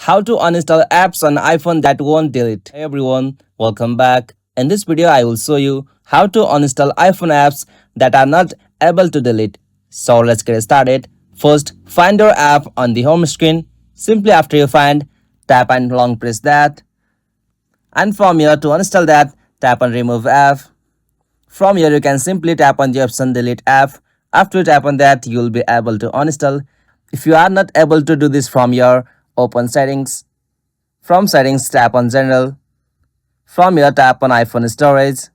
How to uninstall apps on iPhone that won't delete. Hey everyone, welcome back. In this video, I will show you how to uninstall iPhone apps that are not able to delete. So let's get started. First, find your app on the home screen. Simply after you find, tap and long press that. And from here to uninstall that, tap on remove app. From here, you can simply tap on the option delete app. After you tap on that, you will be able to uninstall. If you are not able to do this from your open settings, from settings tap on general. From here tap on iPhone storage.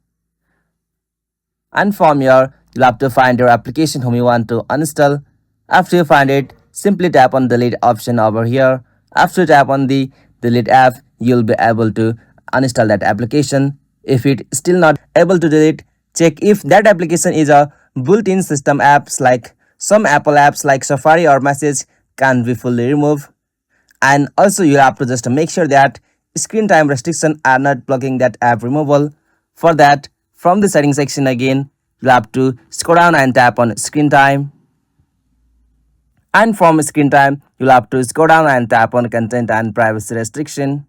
And from here, you'll have to find your application whom you want to uninstall. After you find it, simply tap on delete option over here. After you tap on the delete app, you'll be able to uninstall that application. If it still not able to delete, check if that application is a built-in system apps like some Apple apps like Safari or Message can be fully removed. And also you have to just make sure that screen time restriction are not blocking that app removal. For that, from the settings section again, you have to scroll down and tap on screen time. And from screen time, you'll have to scroll down and tap on content and privacy restriction.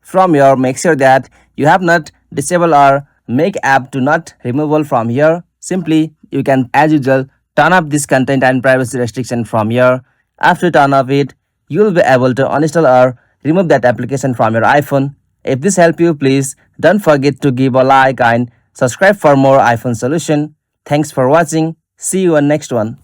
From here, make sure that you have not disabled or make app to not removable from here. Simply, you can as usual turn off this content and privacy restriction from here. After turn off it, you will be able to uninstall or remove that application from your iPhone. If this helped you, please don't forget to give a like and subscribe for more iPhone solution. Thanks for watching. See you on next one.